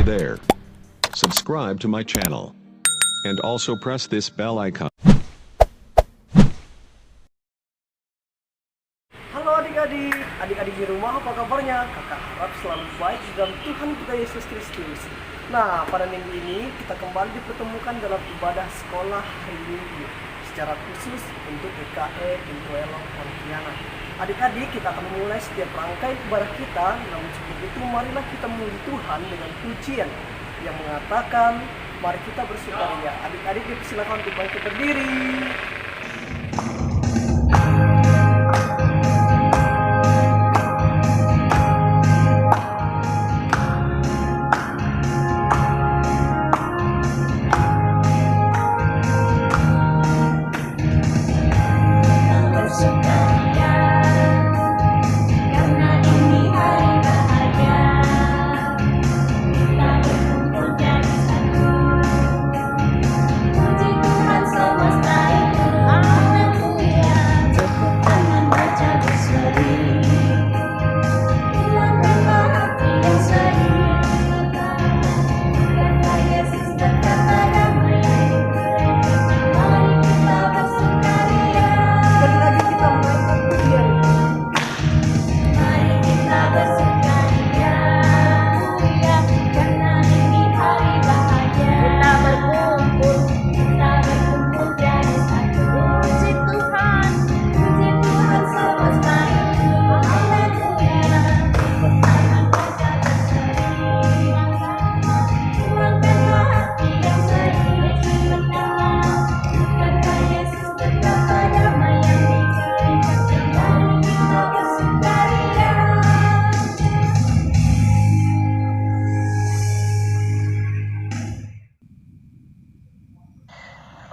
there. Subscribe to my channel. And also press this bell icon. Halo adik-adik di rumah, apa kabarnya? Kakak harap selalu baik di dalam Tuhan kita Yesus Kristus. Nah, pada minggu ini kita kembali dipertemukan dalam ibadah sekolah hari Minggu secara khusus untuk GKE Pintu Elok Pontianak. Adik-adik, kita akan memulai setiap rangkaian ibadah kita. Namun sebelum itu, marilah kita memuji Tuhan dengan pujian yang mengatakan, mari kita bersukaria. Adik-adik dipersilakan untuk bangkit berdiri.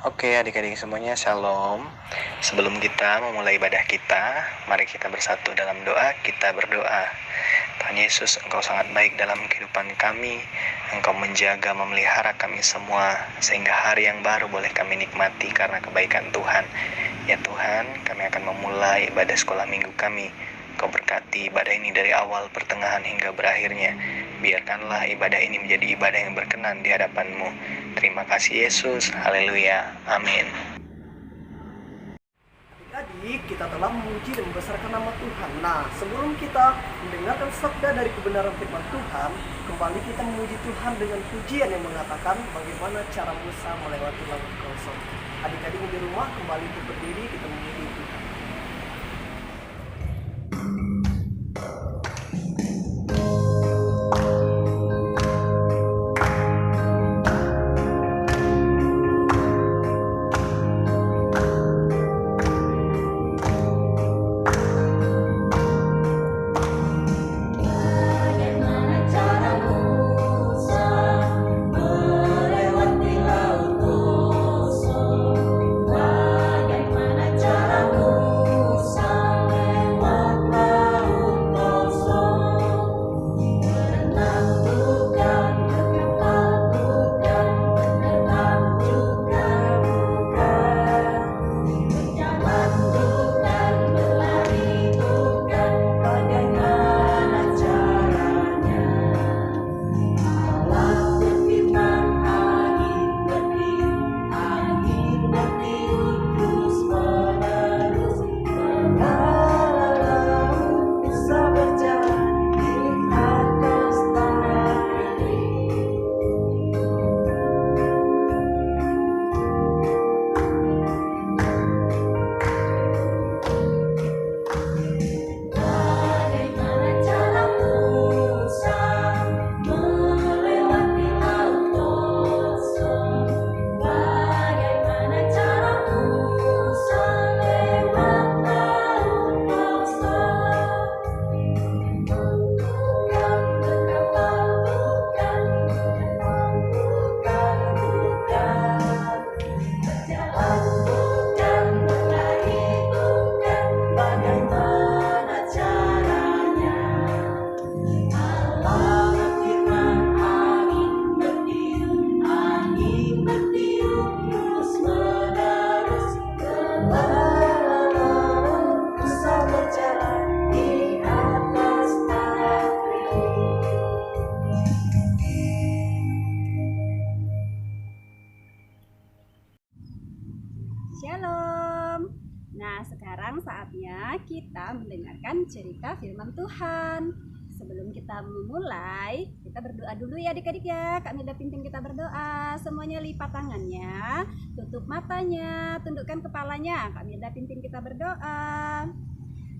Oke adik-adik semuanya, shalom. Sebelum kita memulai ibadah kita, mari kita bersatu dalam doa. Kita berdoa. Tuhan Yesus, Engkau sangat baik dalam kehidupan kami. Engkau menjaga, memelihara kami semua, sehingga hari yang baru boleh kami nikmati karena kebaikan Tuhan. Ya Tuhan, kami akan memulai ibadah sekolah minggu kami. Kau berkati ibadah ini dari awal, pertengahan, hingga berakhirnya. Biarkanlah ibadah ini menjadi ibadah yang berkenan di hadapan-Mu. Terima kasih Yesus. Haleluya. Amin. Adik-adik, kita telah memuji dan membesarkan nama Tuhan. Nah, sebelum kita mendengarkan sabda dari kebenaran firman Tuhan, kembali kita memuji Tuhan dengan pujian yang mengatakan bagaimana cara Musa melewati laut kosong. Adik-adik di rumah, kembali untuk berdiri, kita memuji Tuhan. Bagaimana cara Shalom. Nah, sekarang saatnya kita mendengarkan cerita firman Tuhan. Sebelum kita memulai, kita berdoa dulu ya adik-adik ya. Kak Milda pimpin kita berdoa. Semuanya lipat tangannya, tutup matanya, tundukkan kepalanya. Kak Milda pimpin kita berdoa.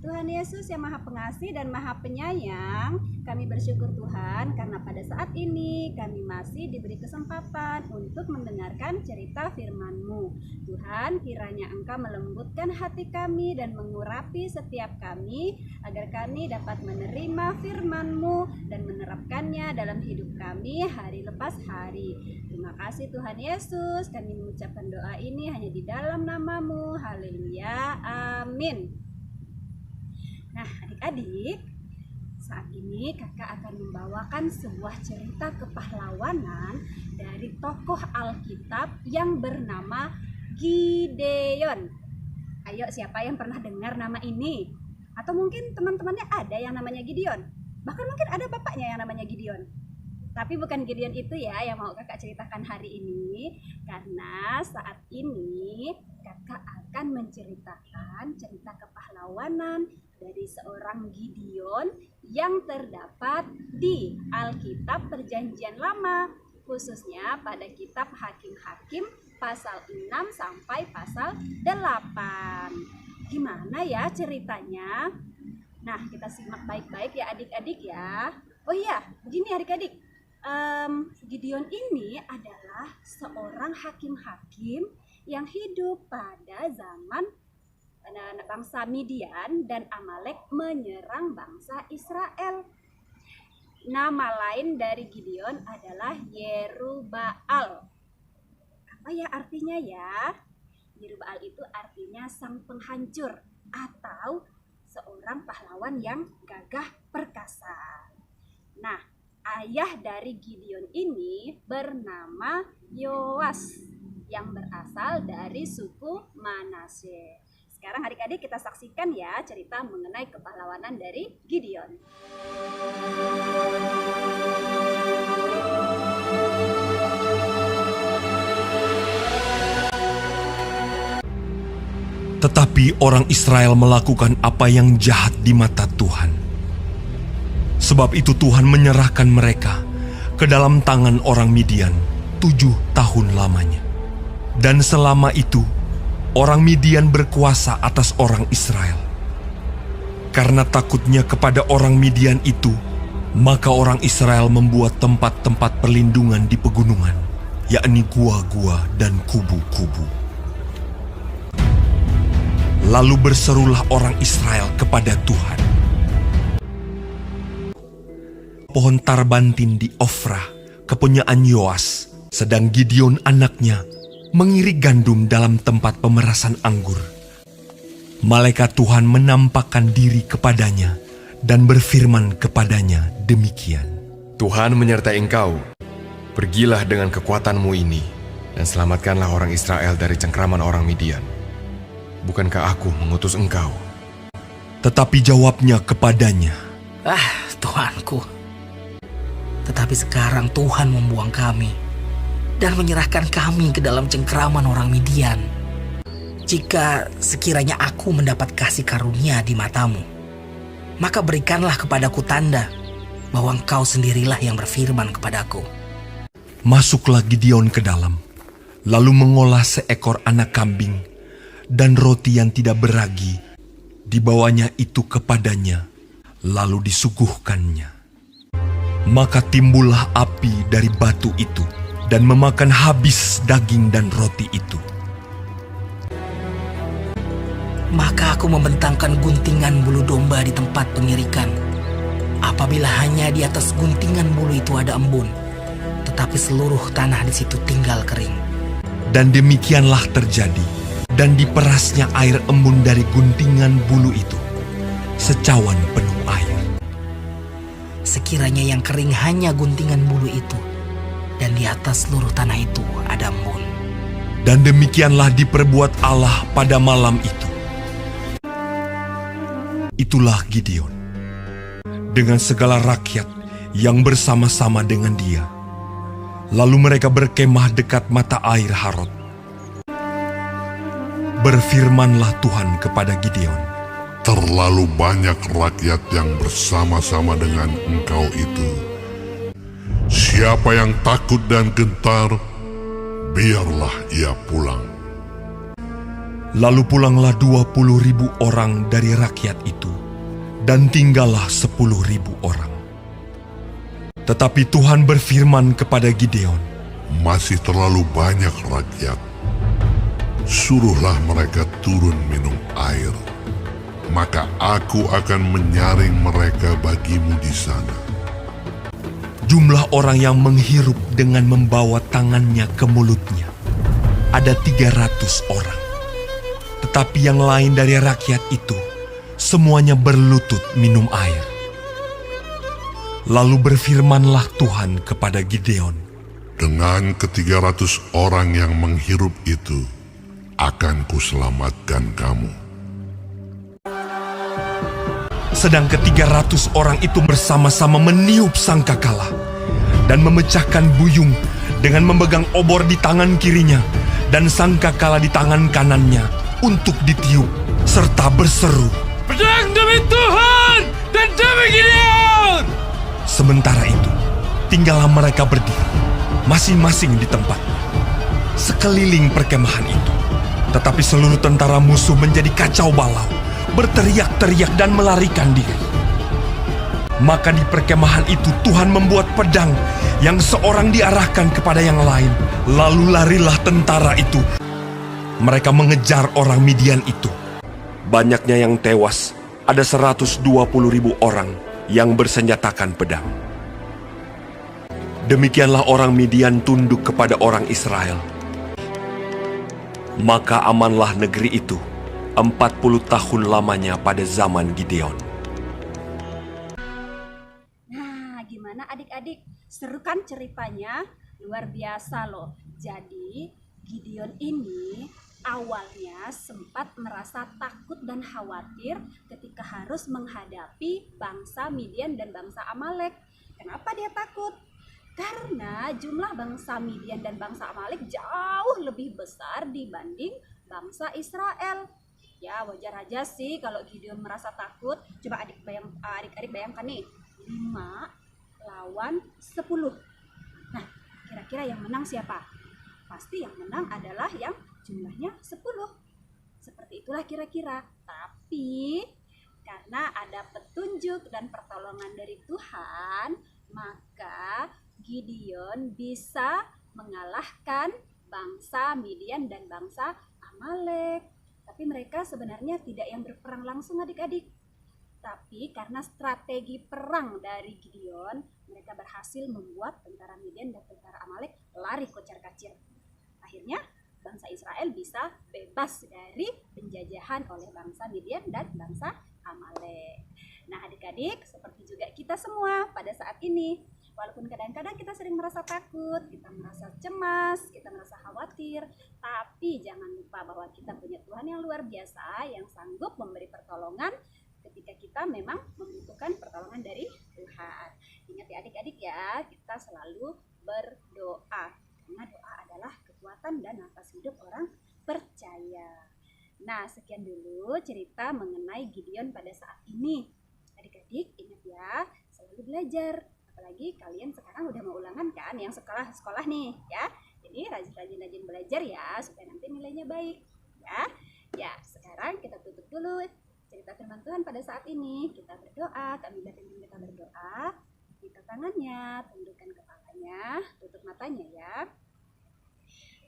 Tuhan Yesus yang Maha Pengasih dan Maha Penyayang, kami bersyukur Tuhan karena pada saat ini kami masih diberi kesempatan untuk mendengarkan cerita firman-Mu. Tuhan, kiranya Engkau melembutkan hati kami dan mengurapi setiap kami agar kami dapat menerima firman-Mu dan menerapkannya dalam hidup kami hari lepas hari. Terima kasih Tuhan Yesus, kami mengucapkan doa ini hanya di dalam nama-Mu. Haleluya, amin. Nah, adik-adik, saat ini kakak akan membawakan sebuah cerita kepahlawanan dari tokoh Alkitab yang bernama Gideon. Ayo, siapa yang pernah dengar nama ini? Atau mungkin teman-temannya ada yang namanya Gideon? Bahkan mungkin ada bapaknya yang namanya Gideon. Tapi bukan Gideon itu ya yang mau kakak ceritakan hari ini. Karena saat ini kakak akan menceritakan cerita kepahlawanan dari seorang Gideon yang terdapat di Alkitab Perjanjian Lama, khususnya pada kitab Hakim-Hakim pasal 6 sampai pasal 8. Gimana ya ceritanya? Nah, kita simak baik-baik ya adik-adik ya. Oh iya, begini adik-adik. Gideon ini adalah seorang hakim-hakim yang hidup pada zaman bangsa Midian dan Amalek menyerang bangsa Israel. Nama lain dari Gideon adalah Yerubbaal. Apa ya artinya ya? Yerubbaal itu artinya sang penghancur atau seorang pahlawan yang gagah perkasa. Nah, ayah dari Gideon ini bernama Yoas yang berasal dari suku Manasye. Sekarang adik-adik kita saksikan ya cerita mengenai kepahlawanan dari Gideon. Tetapi orang Israel melakukan apa yang jahat di mata Tuhan. Sebab itu Tuhan menyerahkan mereka ke dalam tangan orang Midian 7 tahun lamanya. Dan selama itu orang Midian berkuasa atas orang Israel. Karena takutnya kepada orang Midian itu, maka orang Israel membuat tempat-tempat perlindungan di pegunungan, yakni gua-gua dan kubu-kubu. Lalu berserulah orang Israel kepada Tuhan. Pohon tarbantin di Ofra, kepunyaan Yoas, sedang Gideon anaknya mengirik gandum dalam tempat pemerasan anggur. Malaikat Tuhan menampakkan diri kepadanya dan berfirman kepadanya demikian. Tuhan menyertai engkau. Pergilah dengan kekuatanmu ini dan selamatkanlah orang Israel dari cengkraman orang Midian. Bukankah aku mengutus engkau? Tetapi jawabnya kepadanya, Tuhanku. Tetapi sekarang Tuhan membuang kami dan menyerahkan kami ke dalam cengkraman orang Midian. Jika sekiranya aku mendapat kasih karunia di matamu, maka berikanlah kepadaku tanda bahwa engkau sendirilah yang berfirman kepadaku. masuklah Gideon ke dalam, lalu mengolah seekor anak kambing dan roti yang tidak beragi, dibawanya itu kepadanya, lalu disuguhkannya. Maka timbullah api dari batu itu dan memakan habis daging dan roti itu. Maka aku membentangkan guntingan bulu domba di tempat pengirikan. Apabila hanya di atas guntingan bulu itu ada embun, tetapi seluruh tanah di situ tinggal kering. Dan demikianlah terjadi, dan diperasnya air embun dari guntingan bulu itu, secawan penuh air. Sekiranya yang kering hanya guntingan bulu itu, dan di atas seluruh tanah itu ada embun. Dan demikianlah diperbuat Allah pada malam itu. Itulah Gideon, dengan segala rakyat yang bersama-sama dengan dia. Lalu mereka berkemah dekat mata air Harod. Berfirmanlah Tuhan kepada Gideon, Terlalu banyak rakyat yang bersama-sama dengan engkau itu. Siapa yang takut dan gentar, biarlah ia pulang. Lalu pulanglah 20.000 orang dari rakyat itu, dan tinggallah 10.000 orang. Tetapi Tuhan berfirman kepada Gideon, Masih terlalu banyak rakyat. Suruhlah mereka turun minum air. Maka aku akan menyaring mereka bagimu di sana. jumlah orang yang menghirup dengan membawa tangannya ke mulutnya ada 300 orang. Tetapi yang lain dari rakyat itu, semuanya berlutut minum air. Lalu berfirmanlah Tuhan kepada Gideon, Dengan ke-300 orang yang menghirup itu, akan kuselamatkan kamu. sedang ke-300 orang itu bersama-sama meniup sangkakala dan memecahkan buyung dengan memegang obor di tangan kirinya dan sangkakala di tangan kanannya untuk ditiup serta berseru, "Pedang demi Tuhan dan demi Gideon!" Sementara itu, tinggallah mereka berdiri, masing-masing di tempatnya, sekeliling perkemahan itu. Tetapi seluruh tentara musuh menjadi kacau balau, berteriak-teriak dan melarikan diri. Maka di perkemahan itu Tuhan membuat pedang yang seorang diarahkan kepada yang lain. Lalu larilah tentara itu. Mereka mengejar orang Midian itu. Banyaknya yang tewas, ada 120.000 orang yang bersenjatakan pedang. Demikianlah orang Midian tunduk kepada orang Israel. Maka amanlah negeri itu 40 tahun lamanya pada zaman Gideon. Nah, gimana adik-adik? Seru kan ceritanya? Luar biasa loh. Jadi, Gideon ini awalnya sempat merasa takut dan khawatir ketika harus menghadapi bangsa Midian dan bangsa Amalek. Kenapa dia takut? Karena jumlah bangsa Midian dan bangsa Amalek jauh lebih besar dibanding bangsa Israel. Ya, wajar aja sih kalau Gideon merasa takut. Coba adik-adik bayangkan nih, 5 lawan 10. Nah, kira-kira yang menang siapa? Pasti yang menang adalah yang jumlahnya 10. Seperti itulah kira-kira. Tapi karena ada petunjuk dan pertolongan dari Tuhan, maka Gideon bisa mengalahkan bangsa Midian dan bangsa Amalek. Tapi mereka sebenarnya tidak yang berperang langsung adik-adik. Tapi karena strategi perang dari Gideon, mereka berhasil membuat tentara Midian dan tentara Amalek lari kocar-kacir. Akhirnya bangsa Israel bisa bebas dari penjajahan oleh bangsa Midian dan bangsa Amalek. Nah adik-adik, seperti juga kita semua pada saat ini. Walaupun kadang-kadang kita sering merasa takut, kita merasa cemas, kita merasa khawatir, tapi jangan lupa bahwa kita punya Tuhan yang luar biasa yang sanggup memberi pertolongan ketika kita memang membutuhkan pertolongan dari Tuhan. Ingat ya adik-adik ya, kita selalu berdoa. Karena doa adalah kekuatan dan nafas hidup orang percaya. Nah, sekian dulu cerita mengenai Gideon pada saat ini. Adik-adik ingat ya, selalu belajar. Apalagi kalian sekarang udah mau ulangan kan, yang sekolah nih ya. Jadi rajin-rajin belajar ya, supaya nanti nilainya baik ya. Ya, sekarang kita tutup dulu cerita firman Tuhan pada saat ini. Kita berdoa, kami pimpin kita berdoa. Buka tangannya, tundukkan kepalanya, tutup matanya ya.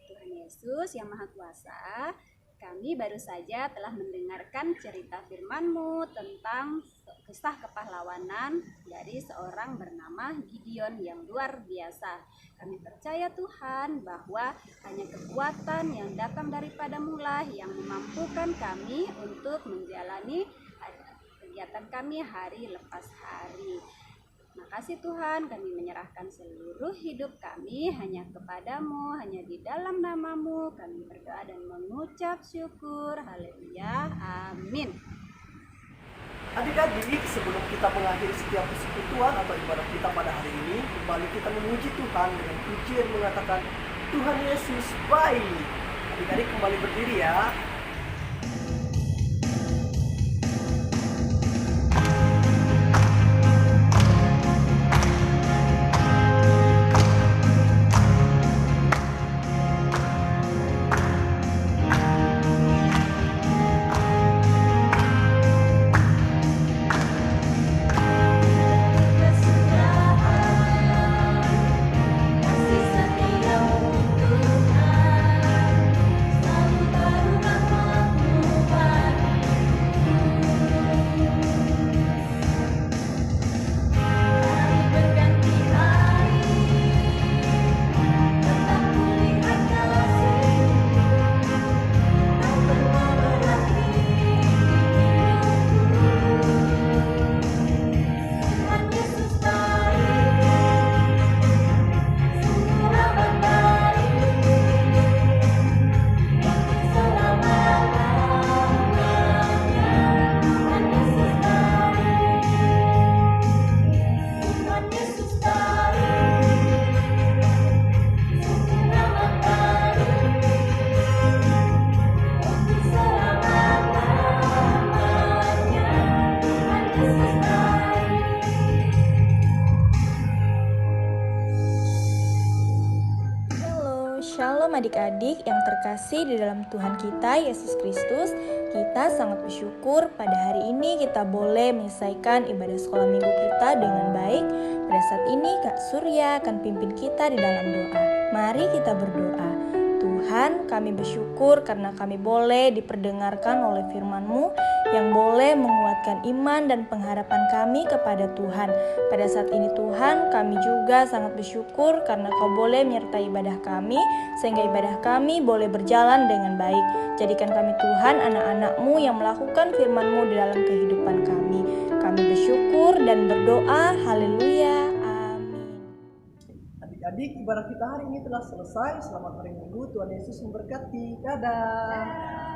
Tuhan Yesus yang Maha Kuasa, kami baru saja telah mendengarkan cerita firman-Mu tentang kisah kepahlawanan dari seorang bernama Gideon yang luar biasa. Kami percaya Tuhan bahwa hanya kekuatan yang datang daripada-Mu lah yang memampukan kami untuk menjalani kegiatan kami hari lepas hari. Makasih Tuhan, kami menyerahkan seluruh hidup kami hanya kepada-Mu, hanya di dalam nama-Mu kami berdoa dan mengucap syukur. Haleluya, amin. Adik-adik, sebelum kita mengakhiri setiap persekutuan atau ibadah kita pada hari ini, kembali kita memuji Tuhan dengan pujian mengatakan, Tuhan Yesus baik. Adik-adik kembali berdiri ya. adik-adik yang terkasih di dalam Tuhan kita Yesus Kristus, kita sangat bersyukur pada hari ini kita boleh menyelesaikan ibadah sekolah minggu kita dengan baik. Pada saat ini Kak Surya akan pimpin kita di dalam doa. Mari kita berdoa. Tuhan, kami bersyukur karena kami boleh diperdengarkan oleh firman-Mu yang boleh menguatkan iman dan pengharapan kami kepada Tuhan. Pada saat ini Tuhan, kami juga sangat bersyukur karena Kau boleh menyertai ibadah kami, sehingga ibadah kami boleh berjalan dengan baik. Jadikan kami Tuhan anak-anak-Mu yang melakukan firman-Mu di dalam kehidupan kami. Kami bersyukur dan berdoa, haleluya. Adik-adik, ibadah kita hari ini telah selesai. Selamat hari Minggu, Tuhan Yesus memberkati. Dadah.